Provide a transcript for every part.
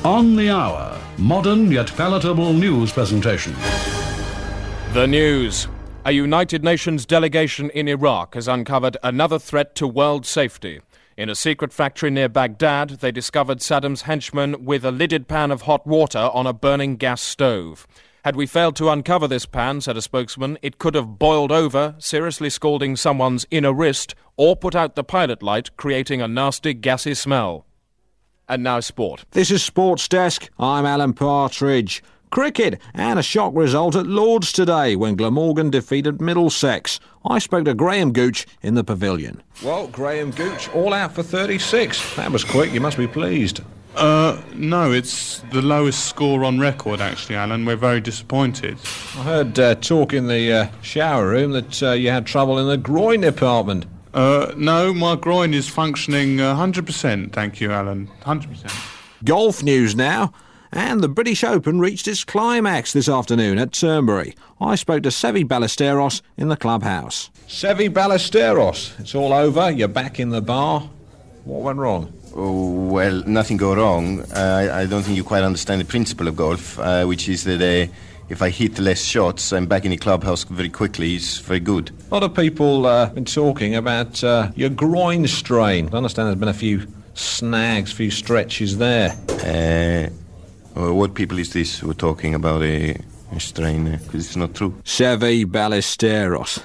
On the Hour, modern yet palatable news presentation. The news. A United Nations delegation in Iraq has uncovered another threat to world safety. In a secret factory near Baghdad, they discovered Saddam's henchmen with a lidded pan of hot water on a burning gas stove. Had we failed to uncover this pan, said a spokesman, it could have boiled over, seriously scalding someone's inner wrist, or put out the pilot light, creating a nasty gassy smell. And now sport. This is Sports Desk. I'm Alan Partridge. Cricket, and a shock result at Lord's today when Glamorgan defeated Middlesex. I spoke to Graham Gooch in the pavilion. Well, Graham Gooch, all out for 36. That was quick, you must be pleased. No, it's the lowest score on record, actually, Alan. We're very disappointed. I heard talk in the shower room that you had trouble in the groin department. No, my groin is functioning 100%, thank you, Alan. 100%. Golf news now. And the British Open reached its climax this afternoon at Turnberry. I spoke to Seve Ballesteros in the clubhouse. Seve Ballesteros, it's all over, you're back in the bar. What went wrong? Oh, well, nothing go wrong. I don't think you quite understand the principle of golf, which is that if I hit less shots, I'm back in the clubhouse very quickly. It's very good. A lot of people been talking about your groin strain. I understand there's been a few snags, a few stretches there. What people is this who are talking about a strain? Because it's not true. Seve Ballesteros.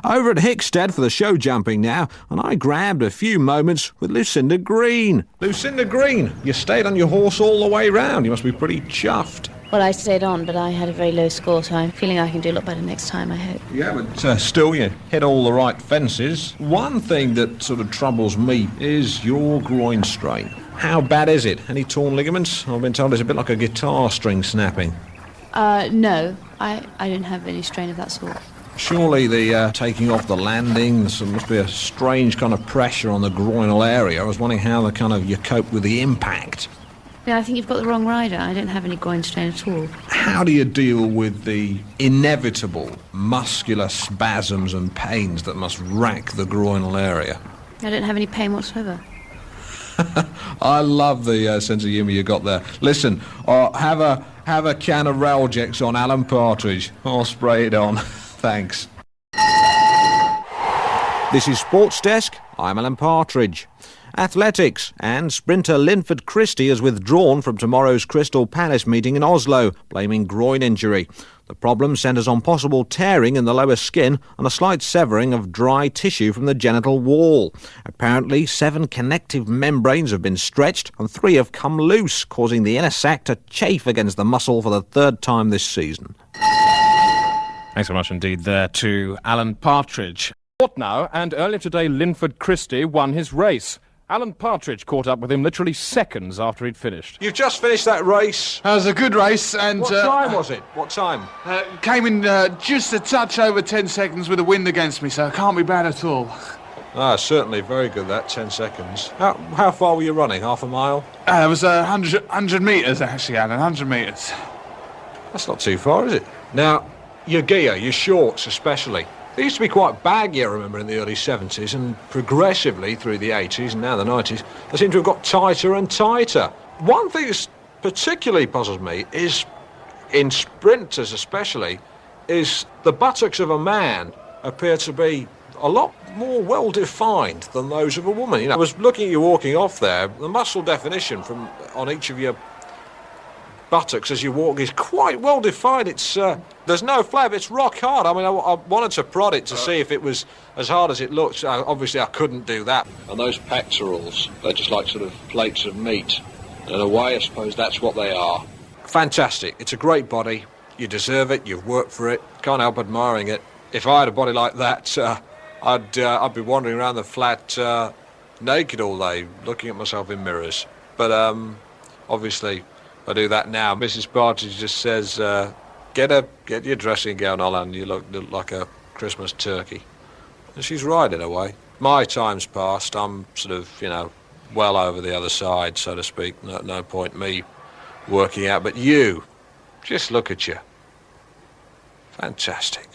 Over at Hickstead for the show jumping now, and I grabbed a few moments with Lucinda Green. Lucinda Green, you stayed on your horse all the way round. You must be pretty chuffed. Well, I stayed on, but I had a very low score, so I'm feeling I can do a lot better next time, I hope. Yeah, but still, you hit all the right fences. One thing that sort of troubles me is your groin strain. How bad is it? Any torn ligaments? I've been told it's a bit like a guitar string snapping. No, I don't have any strain of that sort. Surely the taking off the landings, there must be a strange kind of pressure on the groinal area. I was wondering how you cope with the impact. Yeah, I think you've got the wrong rider. I don't have any groin strain at all. How do you deal with the inevitable muscular spasms and pains that must rack the groinal area? I don't have any pain whatsoever. I love the sense of humour you got there. Listen, have a can of Ralgex on Alan Partridge. I'll spray it on. Thanks. This is Sports Desk. I'm Alan Partridge. Athletics, and sprinter Linford Christie has withdrawn from tomorrow's Crystal Palace meeting in Oslo, blaming groin injury. The problem centres on possible tearing in the lower skin and a slight severing of dry tissue from the genital wall. Apparently, 7 connective membranes have been stretched and 3 have come loose, causing the inner sac to chafe against the muscle for the 3rd time this season. Thanks so much indeed there to Alan Partridge. Sport now, and earlier today Linford Christie won his race. Alan Partridge caught up with him literally seconds after he'd finished. You've just finished that race. It was a good race, and... What time was it? What time? Came in just a touch over 10 seconds with a wind against me, so it can't be bad at all. Certainly very good, that, 10 seconds. How far were you running? Half a mile? It was 100 metres, actually, Alan, 100 metres. That's not too far, is it? Now, your gear, your shorts especially. They used to be quite baggy, I remember, in the early 70s, and progressively through the 80s and now the 90s, they seem to have got tighter and tighter. One thing that particularly puzzles me is, in sprinters especially, is the buttocks of a man appear to be a lot more well-defined than those of a woman. You know, I was looking at you walking off there, the muscle definition on each of your buttocks as you walk is quite well defined. It's there's no flab, it's rock hard. I mean, I wanted to prod it to see if it was as hard as it looks. Obviously I couldn't do that. And those pectorals, they're just like sort of plates of meat. In a way, I suppose that's what they are. Fantastic. It's a great body. You deserve it. You've worked for it. Can't help admiring it. If I had a body like that, I'd be wandering around the flat naked all day, looking at myself in mirrors. But obviously I do that now. Mrs. Partridge just says, get your dressing gown on and you look like a Christmas turkey. And she's right in a way. My time's past. I'm sort of, well over the other side, so to speak. No point me working out. But you, just look at you. Fantastic.